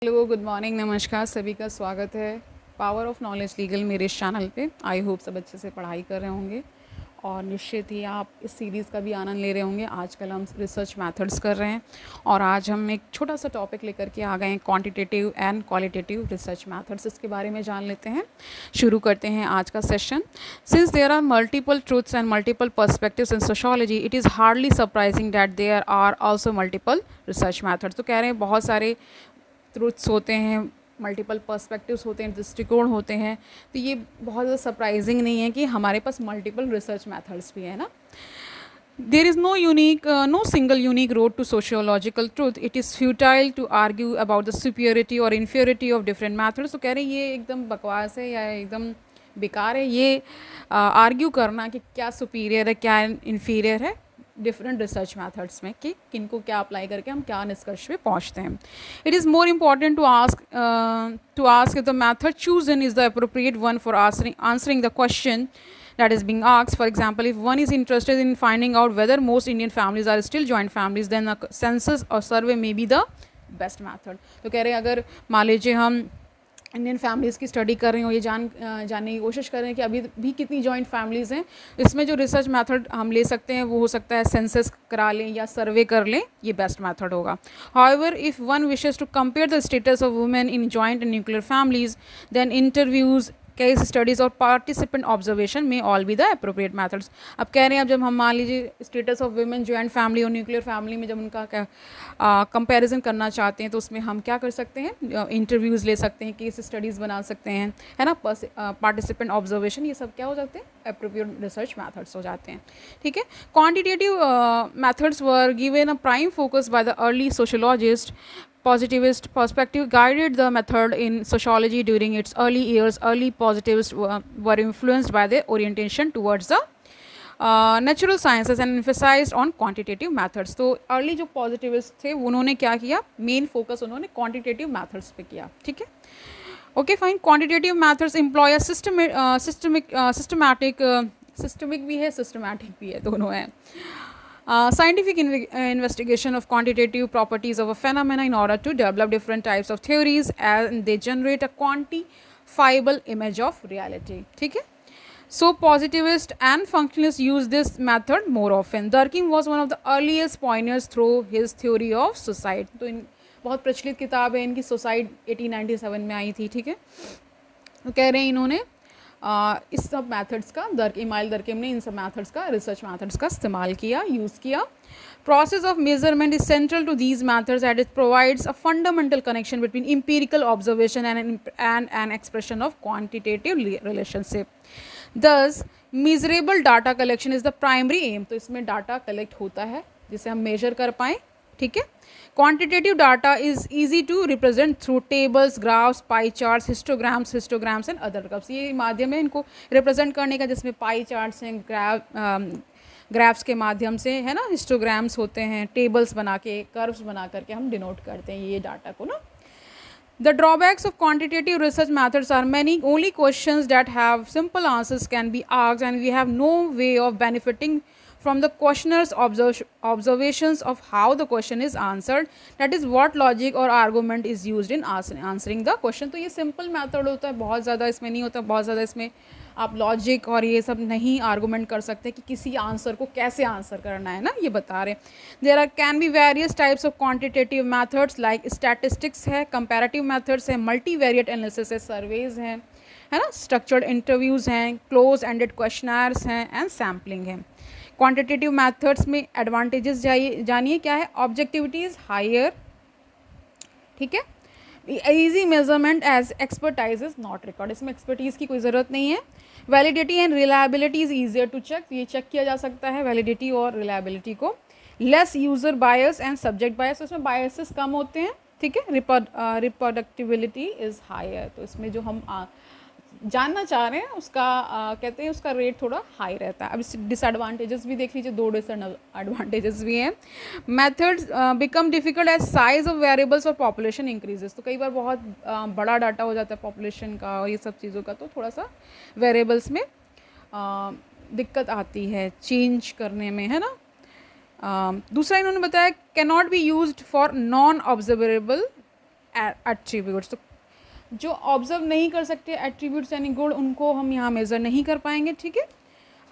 Hello, good morning, नमस्कार, सभी का स्वागत है पावर ऑफ नॉलेज लीगल मेरे इस चैनल पे। आई होप सब अच्छे से पढ़ाई कर रहे होंगे और निश्चित ही आप इस सीरीज़ का भी आनंद ले रहे होंगे। आजकल हम रिसर्च मेथड्स कर रहे हैं और आज हम एक छोटा सा टॉपिक लेकर के आ गए हैं, quantitative and qualitative research methods. इसके बारे में जान लेते हैं। शुरू करते हैं आज का session. Since there are multiple truths and multiple perspectives in sociology, it is hardly surprising that there are also multiple research methods. तो कह रहे हैं बहुत सारे ट्रूथ्स होते हैं, मल्टीपल पर्सपेक्टिव्स होते हैं, दृष्टिकोण होते हैं, तो ये बहुत ज़्यादा सरप्राइजिंग नहीं है कि हमारे पास मल्टीपल रिसर्च मेथड्स भी है ना। There is no single unique road to sociological truth. It is futile to argue about the superiority और इन्फीरियरिटी ऑफ डिफरेंट मैथड्स। तो कह रहे हैं ये एकदम बकवास है या एकदम बेकार है ये आर्ग्यू करना कि क्या सुपीरियर है क्या इन्फीरियर है डिफरेंट रिसर्च मेथड्स में, कि किनको क्या अप्लाई करके हम क्या निष्कर्ष पे पहुंचते हैं। It is more important to ask if the method chosen is the appropriate one for answering the question that is being asked. For example, if one is interested in finding out whether most Indian families are still joint families, then a census or survey may be the best method. तो कह रहे हैं अगर मान लीजिए हम Indian families की study कर रहे हो, ये जानने की कोशिश कर रहे हैं कि अभी भी कितनी जॉइंट फैमिलीज़ हैं, इसमें जो रिसर्च मेथड हम ले सकते हैं वो हो सकता है सेंसस करा लें या सर्वे कर लें, ये बेस्ट मेथड होगा। However if one wishes to compare the status of women in joint and nuclear families, then interviews, case studies और पार्टिसिपेंट ऑब्जर्वेशन में all be the appropriate methods. अब कह रहे हैं अब जब हम मान लीजिए status of women joint family और न्यूक्लियर फैमिली में जब उनका क्या कंपैरिजन करना चाहते हैं तो उसमें हम क्या कर सकते हैं, इंटरव्यूज़ ले सकते हैं, केस स्टडीज़ बना सकते हैं, है ना, पार्टिसिपेंट ऑब्जर्वेशन, ये सब क्या हो जाते हैं, अप्रोप्रिएट रिसर्च मैथड्स हो जाते हैं। ठीक है। Quantitative methods were given a prime focus by the early sociologist. Positivist perspective guided the method in sociology during its early years. Early positivists were influenced by their orientation towards the natural sciences and emphasized on quantitative methods. तो early जो positivists थे उन्होंने क्या किया, main focus उन्होंने quantitative methods पे किया। ठीक है, okay fine. quantitative methods employ a systemic भी है, systematic भी है, दोनों है। Scientific investigation of quantitative properties of a phenomena in order to develop different types of theories and they generate a quantifiable image of reality. ठीक है। So positivists and functionalists use this method more often. Durkheim was one of the earliest pioneers through his theory of suicide. तो इन बहुत प्रचलित किताब है इनकी, suicide 1897 में आई थी। ठीक है। तो कह रहे हैं इन्होंने इस सब मैथड्स का इमाइल दरकेम ने इन सब मैथड्स का, रिसर्च मैथड्स का इस्तेमाल किया, यूज़ किया। Process of measurement is central to these methods and it provides a fundamental connection between empirical observation and an expression of quantitative relationship. Thus measurable data collection is the primary aim. तो इसमें data collect होता है जिसे हम major कर पाएँ। ठीक है। Quantitative data is easy to represent through tables, graphs, pie charts, histograms and other curves. ये माध्यम है इनको रिप्रेजेंट करने का, जिसमें पाई चार्ट्स हैं, ग्राफ्स के माध्यम से, है ना, हिस्टोग्राम्स होते हैं, टेबल्स बना के, कर्व्स बना करके हम डिनोट करते हैं ये डाटा को ना। The drawbacks of quantitative research methods are many. Only questions that have simple answers can be asked and we have no way of benefiting from the questioner's observations of how the question is answered. That is what logic or argument is used in answering the question. तो ये simple method होता है, बहुत ज़्यादा इसमें नहीं होता, बहुत ज़्यादा इसमें आप लॉजिक और ये सब नहीं आर्गूमेंट कर सकते कि किसी आंसर को कैसे आंसर करना है ना, ये बता रहे। There are can be various types of quantitative methods like statistics है, कंपैरेटिव मेथड्स है, मल्टीवेरिएट एनालिसिस है, सर्वेज हैं, है ना, स्ट्रक्चर्ड इंटरव्यूज़ हैं, क्लोज एंडेड क्वेश्चनर्स हैं एंड सैम्पलिंग है। क्वांटिटेटिव मेथड्स में एडवांटेजेस जानिए क्या है। Objectivity is higher. ठीक है। Easy measurement as expertise is not record. इसमें एक्सपर्टीज़ की कोई ज़रूरत नहीं है। Validity and reliability is easier to check. ये चेक किया जा सकता है वैलिडिटी और रिलायबिलिटी को। Less user bias and subject bias, इसमें बायसेस कम होते हैं। ठीक है। Reproducibility is higher. तो इसमें जो हम जानना चाह रहे हैं उसका कहते हैं उसका रेट थोड़ा हाई रहता है। अब इस डिसएडवांटेजेस भी देख लीजिए, दो डिसएडवांटेजेस भी हैं। Methods become difficult as size of variables और पॉपुलेशन इंक्रीजेस। तो कई बार बहुत बड़ा डाटा हो जाता है पॉपुलेशन का और ये सब चीज़ों का, तो थोड़ा सा वेरिएबल्स में दिक्कत आती है चेंज करने में, है ना। दूसरा इन्होंने बताया can not be used for non observable attributes. तो जो ऑब्जर्व नहीं कर सकते एट्रीब्यूट्स यानी गुण, उनको हम यहाँ मेज़र नहीं कर पाएंगे, ठीक है।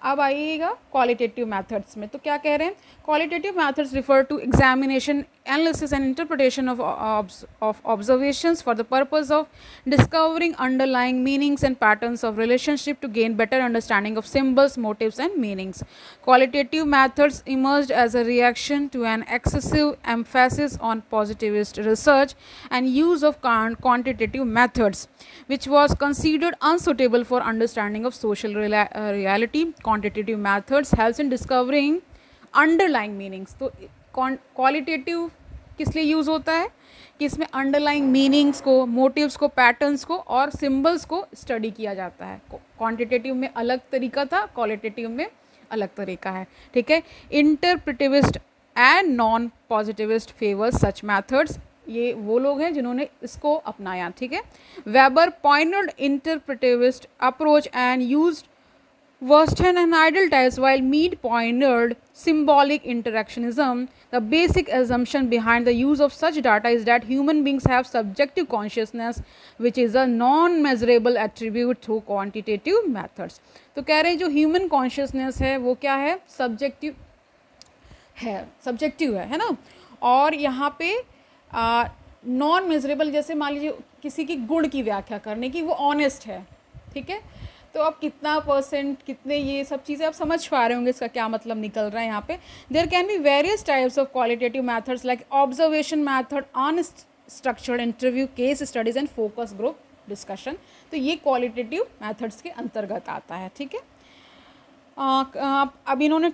अब आइएगा क्वालिटेटिव मेथड्स में। तो क्या कह रहे हैं, qualitative methods refer to examination, analysis and interpretation of observations for the purpose of discovering underlying meanings and patterns of relationship to gain better understanding of symbols, motives and meanings. Qualitative methods emerged as a reaction to an excessive emphasis on positivist research and use of quantitative methods, which was considered unsuitable for understanding of social reality. Quantitative methods helps in discovering underlying meanings. तो qualitative किस लिए use होता है कि इसमें underlying meanings को, motives को, patterns को और सिम्बल्स को स्टडी किया जाता है। क्वांटिटेटिव में अलग तरीका था, क्वालिटेटिव में अलग तरीका है, ठीक है। Interpretivist and non positivist favour such methods, ये वो लोग हैं जिन्होंने इसको अपनाया, ठीक है। Weber pointed interpretivist approach and used Western and ideal types, while Mead pioneered symbolic interactionism. The basic assumption behind the use of such data is that human beings have subjective consciousness, which is a non-measurable attribute through quantitative methods. तो कह रहे हैं जो human consciousness है वो क्या है, subjective है ना। और यहाँ पे नॉन मेजरेबल, जैसे मान लीजिए किसी की गुण की व्याख्या करने की, वो ऑनेस्ट है, ठीक है। तो अब कितना परसेंट, कितने, ये सब चीज़ें आप समझ पा रहे होंगे इसका क्या मतलब निकल रहा है यहाँ पे। There can be various types of qualitative methods like observation method, unstructured interview, case studies and focus group discussion. तो ये क्वालिटेटिव मैथड्स के अंतर्गत आता है, ठीक है। अब इन्होंने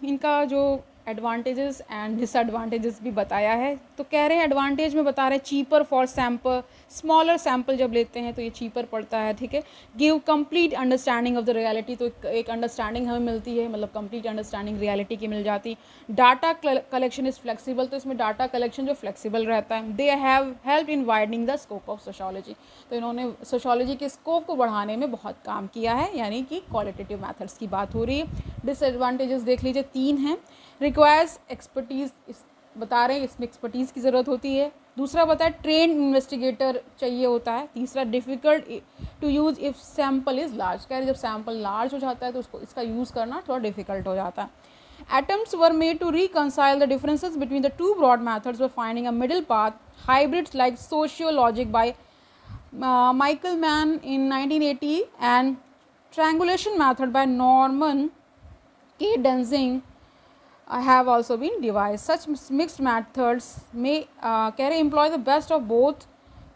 इनका जो एडवांटेजेस एंड डिसएडवांटेजेस भी बताया है। तो कह रहे हैं एडवांटेज में बता रहे हैं cheaper for sample, smaller sample जब लेते हैं तो ये चीपर पड़ता है, ठीक है। Give complete understanding of the reality, तो एक अंडरस्टैंडिंग हमें मिलती है, मतलब कंप्लीट अंडरस्टैंडिंग रियलिटी की मिल जाती। डाटा कलेक्शन इज़ फ्लेक्सिबल, तो इसमें डाटा कलेक्शन जो फ्लेक्सिबल रहता है। They have help in widening the scope of sociology, तो इन्होंने सोशोलॉजी के स्कोप को बढ़ाने में बहुत काम किया है, यानी कि क्वालिटेटिव मैथड्स की बात हो रही है। डिसएडवांटेजेस देख लीजिए, 3 हैं। रिक्वायर्स एक्सपर्टीज़, बता रहे हैं इसमें एक्सपर्टीज़ की ज़रूरत होती है। दूसरा बताया ट्रेन इन्वेस्टिगेटर चाहिए होता है। तीसरा difficult to use if sample is large, कह रहे जब सैम्पल लार्ज हो जाता है तो उसको इसका यूज़ करना थोड़ा डिफ़िकल्ट हो जाता है। Attempts were made to reconcile the differences between the two broad methods by finding a middle path. Hybrids like sociologic by Michael Mann in 1980 and triangulation method by Norman K. Denzing have also been devised. Such mixed methods may कह रहे employ the best of both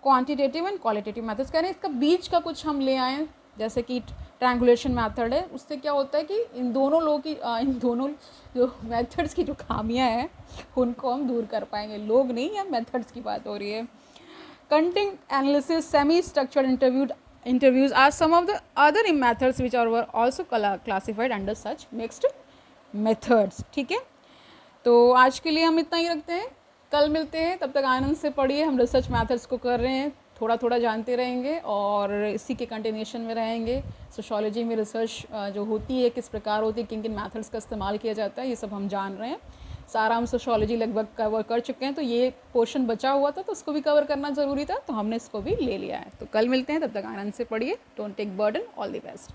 quantitative and qualitative methods। कह रहे हैं इसका बीच का कुछ हम ले आएँ, जैसे कि ट्रायंगुलेशन मेथड है, उससे क्या होता है कि इन दोनों जो मेथड्स की जो खामियां हैं उनको हम दूर कर पाएंगे। लोग नहीं, या मेथड्स की बात हो रही है। Content analysis, semi structured interviews are some of the other methods which were also classified under such mixed methods, ठीक है। तो आज के लिए हम इतना ही रखते हैं, कल मिलते हैं, तब तक आनंद से पढ़िए। हम रिसर्च मेथड्स को कर रहे हैं, थोड़ा थोड़ा जानते रहेंगे और इसी के कंटिन्यूशन में रहेंगे। सोशोलॉजी में रिसर्च जो होती है किस प्रकार होती है, किन किन मेथड्स का इस्तेमाल किया जाता है, ये सब हम जान रहे हैं। सारा हम सोशोलॉजी लगभग कवर कर चुके हैं, तो ये पोर्शन बचा हुआ था तो उसको भी कवर करना ज़रूरी था, तो हमने इसको भी ले लिया है। तो कल मिलते हैं, तब तक आनंद से पढ़िए। Don't take burden. All the best.